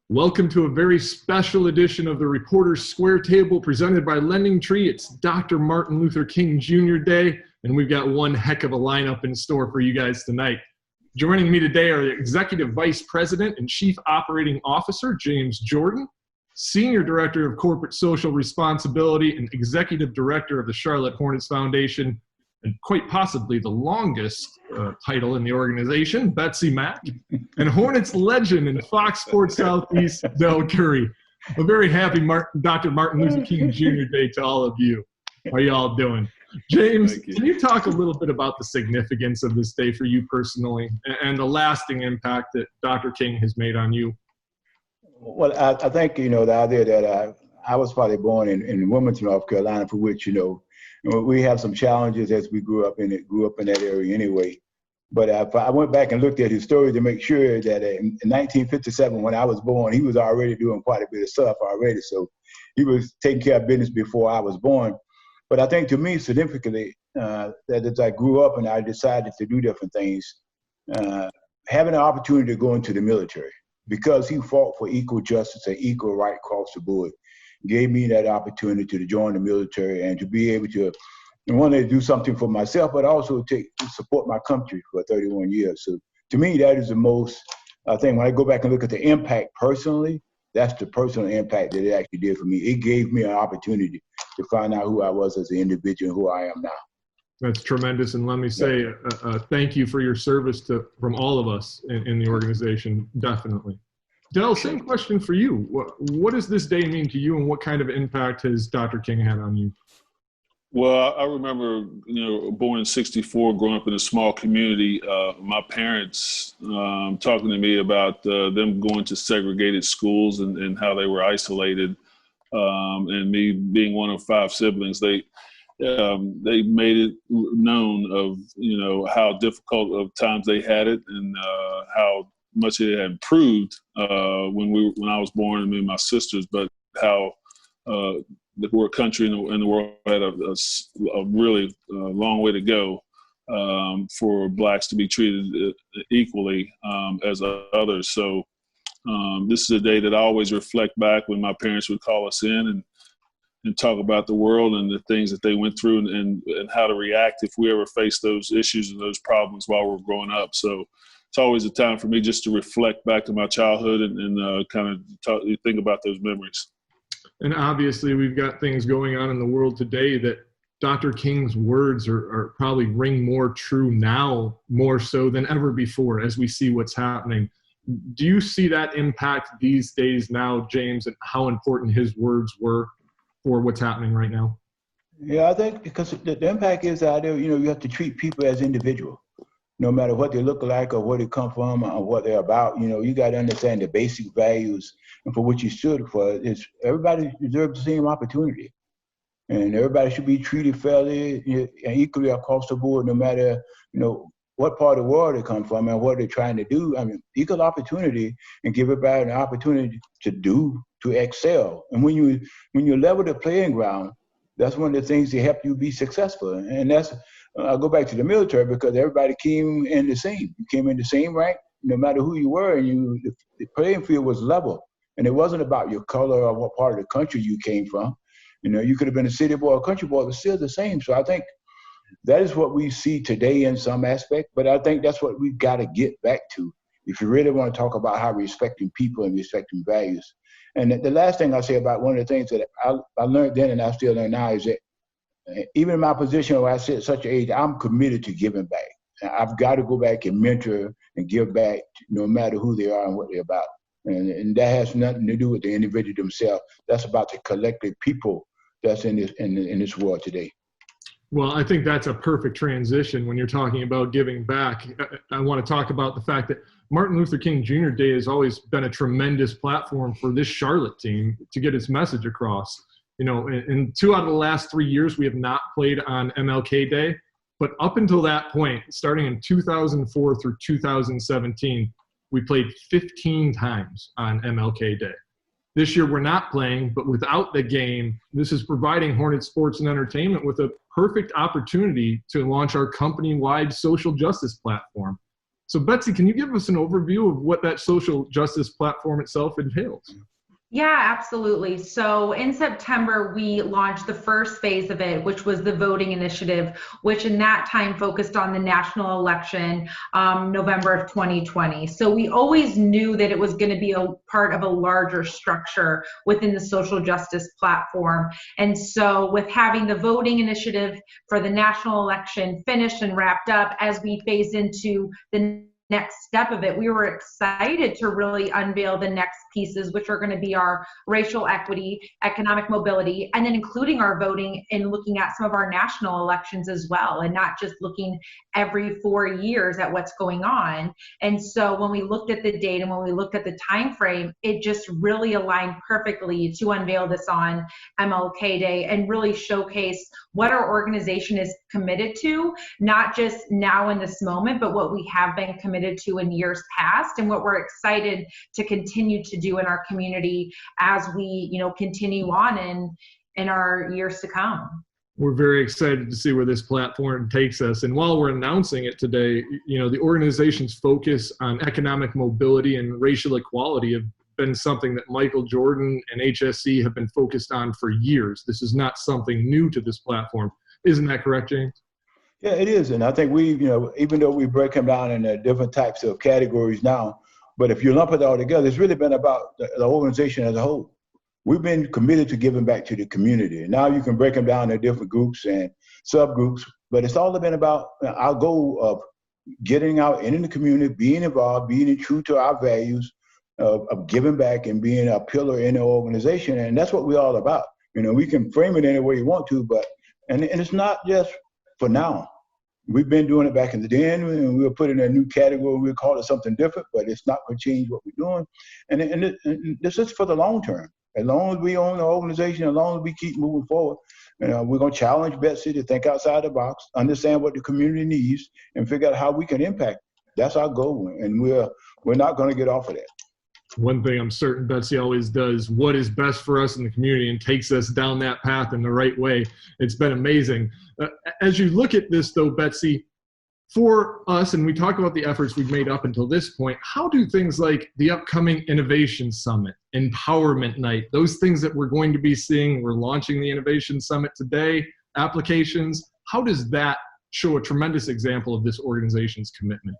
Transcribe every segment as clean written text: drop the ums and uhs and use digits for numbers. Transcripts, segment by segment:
Welcome to a very special edition of the Reporter's Square Table presented by Lending Tree. It's Dr. Martin Luther King Jr. Day, and we've got one heck of a lineup in store for you guys tonight. Joining me today are Executive Vice President and Chief Operating Officer James Jordan, Senior Director of Corporate Social Responsibility and Executive Director of the Charlotte Hornets Foundation, and quite possibly the longest title in the organization, Betsy Mack, and Hornets legend and Fox Sports Southeast, Del Curry. A very happy Dr. Martin Luther King Jr. Day to all of you. How are you all doing? James, can you talk a little bit about the significance of this day for you personally and the lasting impact that Dr. King has made on you? Well, I think, the idea that I was probably born in Wilmington, North Carolina, for which, we have some challenges as we grew up in that area anyway. But I went back and looked at his story to make sure that in 1957, when I was born, he was already doing quite a bit of stuff already. So he was taking care of business before I was born. But I think to me, significantly, that as I grew up and I decided to do different things, having an opportunity to go into the military, because he fought for equal justice and equal right across the board, gave me that opportunity to join the military and to be able to, want to do something for myself, but also to support my country for 31 years. So to me, that is the most thing. When I go back and look at the impact personally, that's the personal impact that it actually did for me. It gave me an opportunity to find out who I was as an individual and who I am now. That's tremendous. And let me say thank you for your service from all of us in the organization, definitely. Del, same question for you. What does this day mean to you, and what kind of impact has Dr. King had on you? Well, I remember, born in '64, growing up in a small community, my parents talking to me about them going to segregated schools and how they were isolated, and me being one of 5 siblings. They made it known of, how difficult of times they had it and how much it had improved when I was born, and me and my sisters, but how the country and the world had a really long way to go for blacks to be treated equally as others. So this is a day that I always reflect back when my parents would call us in and talk about the world and the things that they went through and how to react if we ever face those issues and those problems while we're growing up. So it's always a time for me just to reflect back to my childhood and kind of think about those memories. And obviously we've got things going on in the world today that Dr. King's words are probably ring more true now, more so than ever before, as we see what's happening. Do you see that impact these days now, James, and how important his words were for what's happening right now? Yeah, I think because the impact is out there, you have to treat people as individuals. No matter what they look like or where they come from or what they're about, you got to understand the basic values and for what you stood for. Is everybody deserves the same opportunity, and everybody should be treated fairly and equally across the board, no matter what part of the world they come from and what they're trying to do. I mean, equal opportunity and give everybody an opportunity to excel. And when you level the playing ground, that's one of the things that help you be successful. And that's I'll go back to the military because everybody came in the same. You came in the same rank, no matter who you were, and the playing field was level. And it wasn't about your color or what part of the country you came from. You could have been a city boy or a country boy, but still the same. So I think that is what we see today in some aspect, but I think that's what we've got to get back to if you really want to talk about how respecting people and respecting values. And the last thing I'll say about one of the things that I learned then and I still learn now is that even in my position where I sit at such an age, I'm committed to giving back. I've got to go back and mentor and give back no matter who they are and what they're about. And that has nothing to do with the individual themselves. That's about the collective people that's in this world today. Well, I think that's a perfect transition when you're talking about giving back. I want to talk about the fact that Martin Luther King Jr. Day has always been a tremendous platform for this Charlotte team to get its message across. In 2 out of the last 3 years, we have not played on MLK Day. But up until that point, starting in 2004 through 2017, we played 15 times on MLK Day. This year, we're not playing, but without the game, this is providing Hornets Sports and Entertainment with a perfect opportunity to launch our company-wide social justice platform. So Betsy, can you give us an overview of what that social justice platform itself entails? Yeah, absolutely. So in September, we launched the first phase of it, which was the voting initiative, which in that time focused on the national election, November of 2020. So we always knew that it was going to be a part of a larger structure within the social justice platform. And so with having the voting initiative for the national election finished and wrapped up, as we phase into the next step of it, we were excited to really unveil the next pieces, which are going to be our racial equity, economic mobility, and then including our voting and looking at some of our national elections as well, and not just looking every 4 years at what's going on. And so when we looked at the data, when we looked at the time frame, it just really aligned perfectly to unveil this on MLK Day and really showcase what our organization is committed to, not just now in this moment, but what we have been committed to in years past, and what we're excited to continue to do in our community as we, continue on in our years to come. We're very excited to see where this platform takes us. And while we're announcing it today, the organization's focus on economic mobility and racial equality have been something that Michael Jordan and HSC have been focused on for years. This is not something new to this platform. Isn't that correct, James? Yeah, it is. And I think we, even though we break them down into different types of categories now, but if you lump it all together, it's really been about the organization as a whole. We've been committed to giving back to the community. And now you can break them down into different groups and subgroups, but it's all been about our goal of getting out in the community, being involved, being true to our values, of giving back and being a pillar in the organization. And that's what we're all about. We can frame it any way you want to, but, and it's not just for now. We've been doing it back in the day, and we'll put it in a new category. We'll call it something different, but it's not going to change what we're doing. And this is for the long term. As long as we own the organization, as long as we keep moving forward, we're going to challenge Betsy to think outside the box, understand what the community needs, and figure out how we can impact. That's our goal, and we're not going to get off of that. One thing I'm certain Betsy always does, what is best for us in the community, and takes us down that path in the right way. It's been amazing. As you look at this, though, Betsy, for us, and we talk about the efforts we've made up until this point, how do things like the upcoming Innovation Summit, Empowerment Night, those things that we're going to be seeing, we're launching the Innovation Summit today, applications, how does that show a tremendous example of this organization's commitment?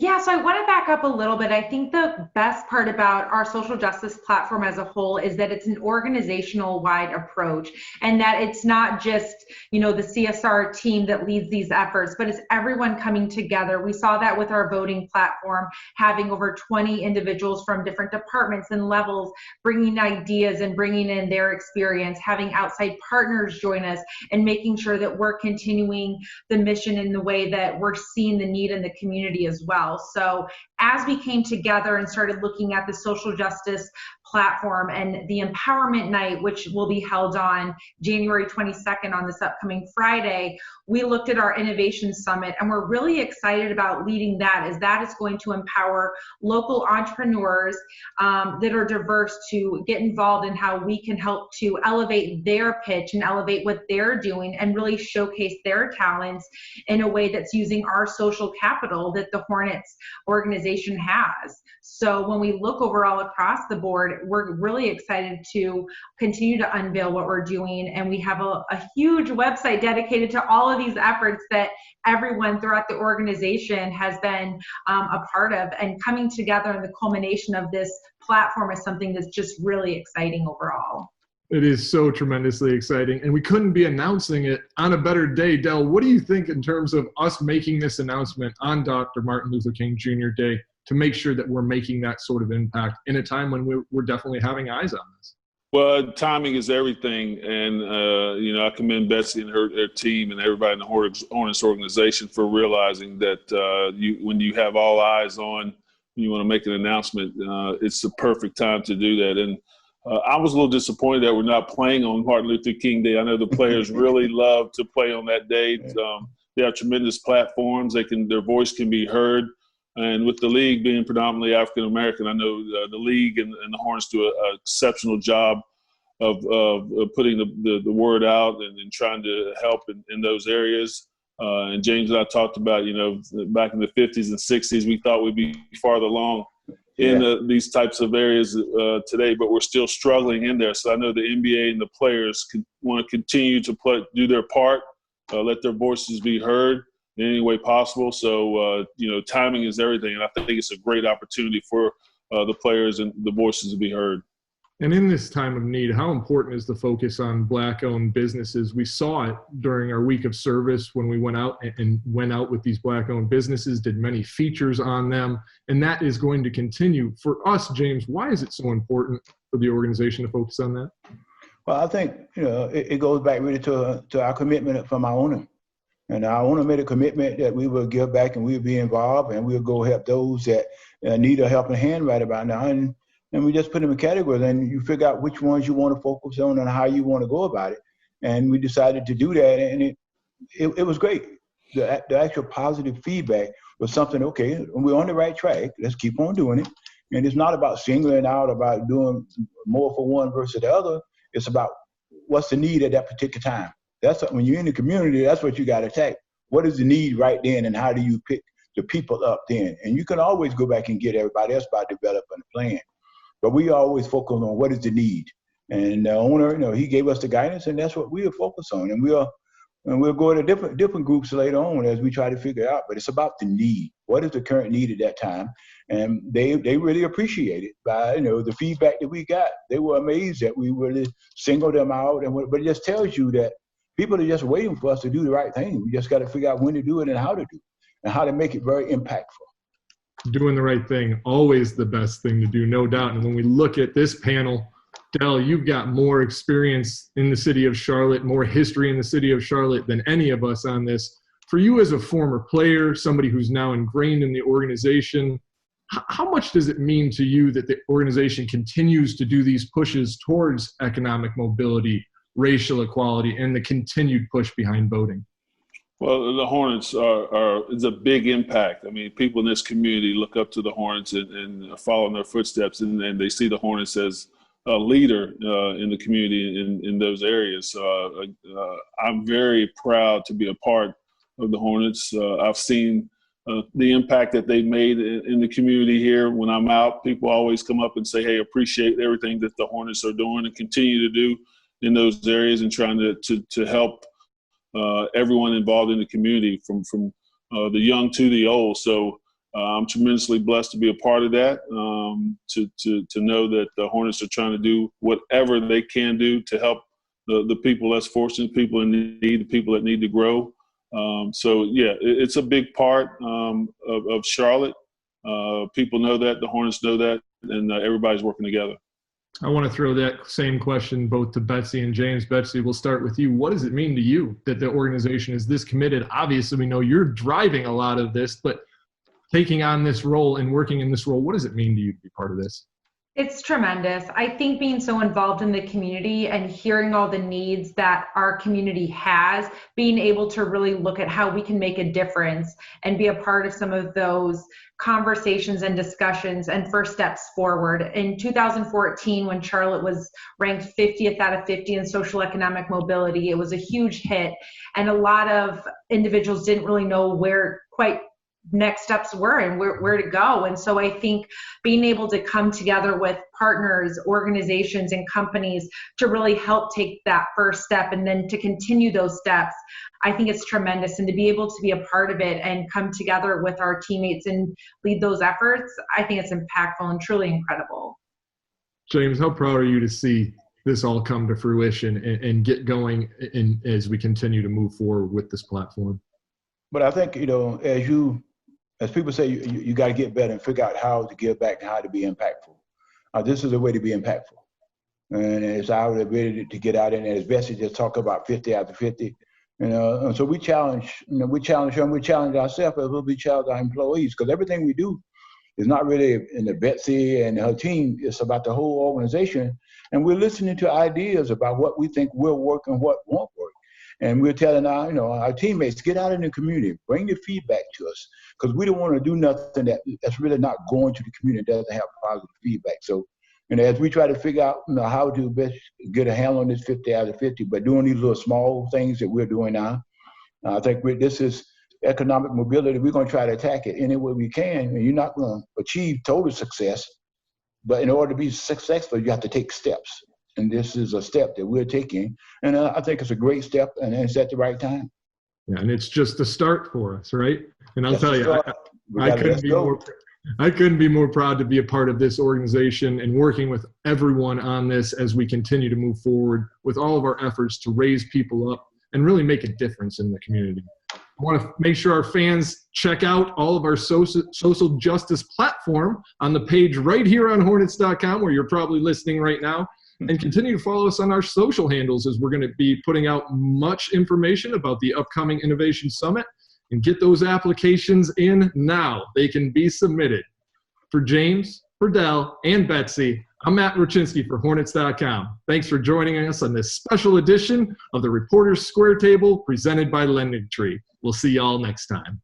Yeah, so I want to back up a little bit. I think the best part about our social justice platform as a whole is that it's an organizational wide approach, and that it's not just, the CSR team that leads these efforts, but it's everyone coming together. We saw that with our voting platform, having over 20 individuals from different departments and levels, bringing ideas and bringing in their experience, having outside partners join us, and making sure that we're continuing the mission in the way that we're seeing the need in the community as well. So as we came together and started looking at the social justice platform and the Empowerment Night, which will be held on January 22nd on this upcoming Friday, we looked at our Innovation Summit, and we're really excited about leading that, as that is going to empower local entrepreneurs that are diverse to get involved in how we can help to elevate their pitch and elevate what they're doing and really showcase their talents in a way that's using our social capital that the Hornets organization has. So when we look overall across the board, we're really excited to continue to unveil what we're doing. And we have a huge website dedicated to all of these efforts that everyone throughout the organization has been a part of. And coming together in the culmination of this platform is something that's just really exciting overall. It is so tremendously exciting, and we couldn't be announcing it on a better day. Del, what do you think in terms of us making this announcement on Dr. Martin Luther King Jr. Day to make sure that we're making that sort of impact in a time when we're definitely having eyes on this? Well, timing is everything, and I commend Betsy and her team and everybody in the Hornets organization for realizing that when you have all eyes on, you want to make an announcement, it's the perfect time to do that. And I was a little disappointed that we're not playing on Martin Luther King Day. I know the players really love to play on that day. They have tremendous platforms. Their voice can be heard. And with the league being predominantly African American, I know the league and the Hornets do an exceptional job of putting the word out and trying to help in those areas. And James and I talked about, back in the 50s and 60s, we thought we'd be farther along in these types of areas today, but we're still struggling in there. So I know the NBA and the players want to continue to do their part, let their voices be heard in any way possible. So, timing is everything. And I think it's a great opportunity for the players and the voices to be heard. And in this time of need, how important is the focus on Black-owned businesses? We saw it during our week of service when we went out with these Black-owned businesses, did many features on them, and that is going to continue. For us, James, why is it so important for the organization to focus on that? Well, I think, it goes back really to our commitment from our owner. And our owner made a commitment that we will give back and we'll be involved and we'll go help those that need a helping hand right about now. And we just put them in categories and you figure out which ones you want to focus on and how you want to go about it. And we decided to do that, and it was great. The actual positive feedback was something, okay, we're on the right track. Let's keep on doing it. And it's not about singling out, about doing more for one versus the other. It's about what's the need at that particular time. That's when you're in the community, that's what you got to attack. What is the need right then, and how do you pick the people up then? And you can always go back and get everybody else by developing a plan. But we always focus on what is the need. And the owner, he gave us the guidance, and that's what we'll focus on. And we'll go to different groups later on as we try to figure out. But it's about the need. What is the current need at that time? And they really appreciate it by the feedback that we got. They were amazed that we really singled them out. But it just tells you that people are just waiting for us to do the right thing. We just got to figure out when to do it and how to do it and how to make it very impactful. Doing the right thing, always the best thing to do, no doubt. And when we look at this panel, Del, you've got more experience in the city of Charlotte, more history in the city of Charlotte than any of us on this. For you as a former player, somebody who's now ingrained in the organization, how much does it mean to you that the organization continues to do these pushes towards economic mobility, racial equality, and the continued push behind voting? Well, the Hornets is a big impact. I mean, people in this community look up to the Hornets and follow in their footsteps, and they see the Hornets as a leader in the community in those areas. So I'm very proud to be a part of the Hornets. I've seen the impact that they've made in the community here. When I'm out, people always come up and say, hey, appreciate everything that the Hornets are doing and continue to do in those areas and trying to help everyone involved in the community from the young to the old. So I'm tremendously blessed to be a part of that, to know that the Hornets are trying to do whatever they can do to help the people less fortunate, people in need, the people that need to grow. So, yeah, it's a big part of Charlotte. People know that, the Hornets know that, and everybody's working together. I want to throw that same question both to Betsy and James. Betsy, we'll start with you. What does it mean to you that the organization is this committed? Obviously, we know you're driving a lot of this, but taking on this role and working in this role, what does it mean to you to be part of this? It's tremendous. I think being so involved in the community and hearing all the needs that our community has, being able to really look at how we can make a difference and be a part of some of those conversations and discussions and first steps forward. In 2014, when Charlotte was ranked 50th out of 50 in social economic mobility, it was a huge hit. And a lot of individuals didn't really know where quite next steps were and where to go. And so I think being able to come together with partners, organizations, and companies to really help take that first step and then to continue those steps, I think it's tremendous. And to be able to be a part of it and come together with our teammates and lead those efforts, I think it's impactful and truly incredible. James, how proud are you to see this all come to fruition and get going as we continue to move forward with this platform? But I think, as people say, you got to get better and figure out how to give back and how to be impactful. This is a way to be impactful. And it's our ability to get out in there. As Bessie just talked about 50 out of 50. And so we challenge them, we challenge ourselves, but we'll be challenge our employees, because everything we do is not really in the Betsy and her team. It's about the whole organization. And we're listening to ideas about what we think will work and what won't work. And we're telling our teammates, get out in the community, bring the feedback to us, because we don't want to do nothing that's really not going to the community, that doesn't have positive feedback. So, as we try to figure out how to best get a handle on this 50 out of 50, but doing these little small things that we're doing now, I think this is economic mobility. We're going to try to attack it any way we can. And you're not going to achieve total success, but in order to be successful, you have to take steps. And this is a step that we're taking. And I think it's a great step, and it's at the right time. Yeah, and it's just a start for us, right? And I'll tell you, I couldn't be more proud to be a part of this organization and working with everyone on this as we continue to move forward with all of our efforts to raise people up and really make a difference in the community. I want to make sure our fans check out all of our social justice platform on the page right here on Hornets.com, where you're probably listening right now, and continue to follow us on our social handles, as we're going to be putting out much information about the upcoming Innovation Summit. And get those applications in now. They can be submitted. For James, for Dell, and Betsy, I'm Matt Roczynski for Hornets.com. Thanks for joining us on this special edition of the Reporters Square Table presented by LendingTree. We'll see y'all next time.